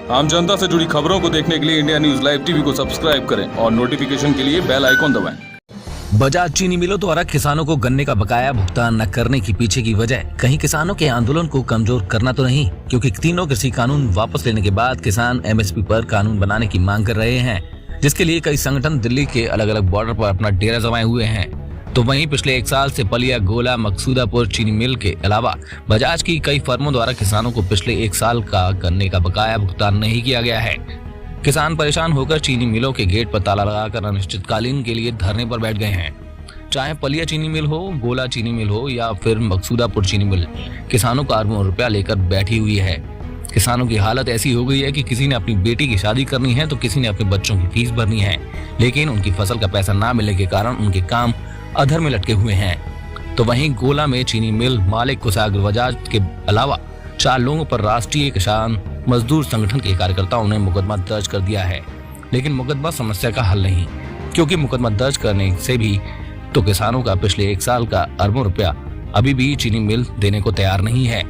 आम जनता से जुड़ी खबरों को देखने के लिए इंडिया न्यूज लाइव टीवी को सब्सक्राइब करें और नोटिफिकेशन के लिए बेल आइकॉन दबाएं। बजाज चीनी मिलों द्वारा किसानों को गन्ने का बकाया भुगतान न करने की पीछे की वजह कहीं किसानों के आंदोलन को कमजोर करना तो नहीं, क्योंकि तीनों कृषि कानून वापस लेने के बाद किसान एमएसपी पर कानून बनाने की मांग कर रहे हैं, जिसके लिए कई संगठन दिल्ली के अलग अलग बॉर्डर पर अपना डेरा जमाए हुए हैं। तो वहीं पिछले 1 साल से पलिया, गोला, मकसूदापुर चीनी मिल के अलावा बजाज की कई फर्मों द्वारा किसानों को पिछले 1 साल का गन्ने का बकाया भुगतान नहीं किया गया है। किसान परेशान होकर चीनी मिलों के गेट पर ताला लगाकर अनिश्चितकालीन के लिए धरने पर बैठ गए हैं। चाहे पलिया चीनी मिल हो, गोला चीनी मिल हो या फिर मकसूदापुर चीनी मिल, किसानों का अरबों रुपया लेकर बैठी हुई है। किसानों की हालत ऐसी हो गई है कि किसी ने अपनी बेटी की शादी करनी है तो किसी ने अपने बच्चों की फीस भरनी है, लेकिन उनकी फसल का पैसा ना मिलने के कारण उनके काम अधर में लटके हुए हैं। तो वहीं गोला में चीनी मिल मालिक कुशाग्र बजाज के अलावा 4 लोगों पर राष्ट्रीय किसान मजदूर संगठन के कार्यकर्ताओं ने मुकदमा दर्ज कर दिया है। लेकिन मुकदमा समस्या का हल नहीं, क्योंकि मुकदमा दर्ज करने से भी तो किसानों का पिछले 1 साल का अरबों रुपया अभी भी चीनी मिल देने को तैयार नहीं है।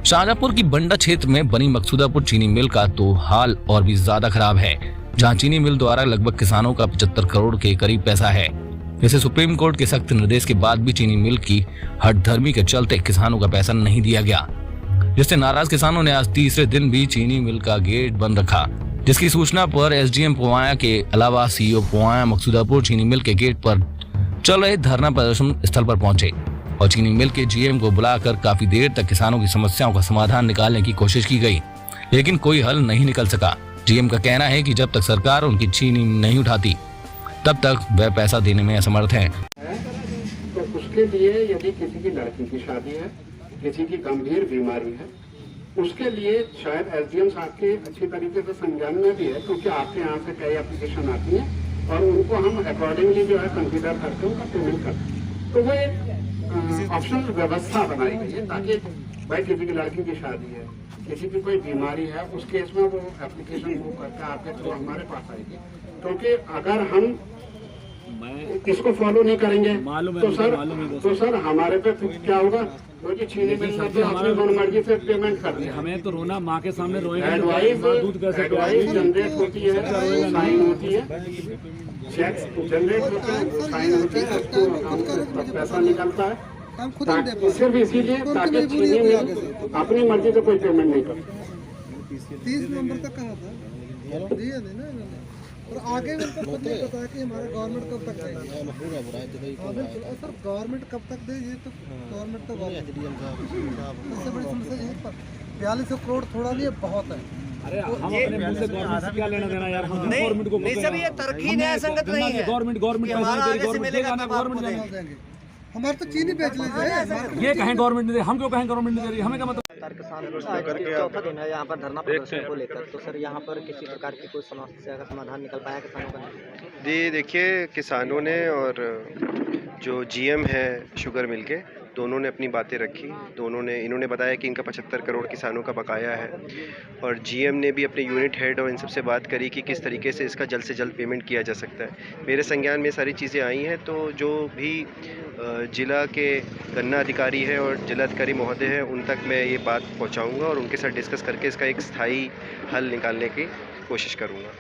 शाहजहांपुर की बंडा क्षेत्र में बनी मकसूदापुर चीनी मिल का तो हाल और भी ज्यादा खराब है, जहां चीनी मिल द्वारा लगभग किसानों का 75 करोड़ के करीब पैसा है। जैसे सुप्रीम कोर्ट के सख्त निर्देश के बाद भी चीनी मिल की हठधर्मी के चलते किसानों का पैसा नहीं दिया गया, जिससे नाराज किसानों ने आज तीसरे दिन भी चीनी मिल का गेट बंद रखा, जिसकी सूचना पर एसडीएम पोवाया के अलावा सीईओ पोवाया मकसूदापुर चीनी मिल के गेट पर चल रहे धरना प्रदर्शन स्थल पर पहुंचे और चीनी मिल के जीएम को बुलाकर काफी देर तक किसानों की समस्याओं का समाधान निकालने की कोशिश की गई, लेकिन कोई हल नहीं निकल सका। जीएम का कहना है कि जब तक सरकार उनकी चीनी नहीं उठाती तब तक वह पैसा देने में असमर्थ हैं। तो उसके लिए यदि किसी की लड़की की शादी है, किसी की गंभीर बीमारी है, उसके लिए शायद एसडीएम साहब के अच्छी तरीके से संज्ञान में भी है, क्योंकि आपके यहाँ से कई एप्लीकेशन आती है और उनको हम अकॉर्डिंगली जो है कंसिडर करके उनका पेमेंट करते हैं। तो वो एक ऑप्शनल व्यवस्था बनाई गई है ताकि भाई किसी की लड़की की शादी है, किसी की कोई बीमारी है, उस केस में वो एप्लीकेशन वो करके आपके थ्रू हमारे पास आएगी। क्योंकि अगर हम इसको फॉलो नहीं करेंगे तो सर हमारे पे क्या होगा, क्योंकि चीनी मिल तो अपनी मनमर्जी से पेमेंट करते हैं। हमें तो रोना माँ के सामने रोएंगे। एडवाइस जनरेट होती है, साइन होती है, चेक जनरेट होता है, साइन होती है, उसको अकाउंट से पैसा निकलता है, सिर्फ इसीलिए ताकि चीनी मिल अपनी मर्जी से कोई पेमेंट नहीं करती। 30 नंबर तक कहा था दिया नहीं ना, और आगे उनको खुद नहीं पता है कि हमारा गवर्नमेंट कब तक देगी। सर गवर्नमेंट कब तक दे, ये तो गवर्नमेंट तो सबसे बड़ी समस्या यही पर 4200 करोड़ थोड़ा नहीं है, बहुत है। अरे हम अपने मुंह से गवर्नमेंट से क्या लेना देना यार, हम गवर्नमेंट को नहीं सब ये तरकीन है, संगत नहीं है। गवर्नमेंट गवर्नमेंट देंगे, हमारे तो चीनी बेच लीजिए। ये कहें गवर्नमेंट ने दे, हम क्यों कहें गवर्नमेंट ने दे रही है, हमें क्या मतलब। चौथा दिन है यहाँ पर धरना प्रदर्शन को लेकर, तो सर यहाँ पर किसी प्रकार की कोई समस्या का समाधान निकल पाया किसानों का? जी देखिए, किसानों ने और जो जीएम है शुगर मिल के, दोनों ने अपनी बातें रखी। इन्होंने बताया कि इनका 75 करोड़ किसानों का बकाया है, और जीएम ने भी अपने यूनिट हेड और इन सबसे बात करी कि किस तरीके से इसका जल्द से जल्द पेमेंट किया जा सकता है। मेरे संज्ञान में सारी चीज़ें आई हैं, तो जो भी जिला के गन्ना अधिकारी है और जिलाधिकारी महोदय है उन तक मैं ये बात पहुंचाऊंगा और उनके साथ डिस्कस करके इसका एक स्थायी हल निकालने की कोशिश करूंगा।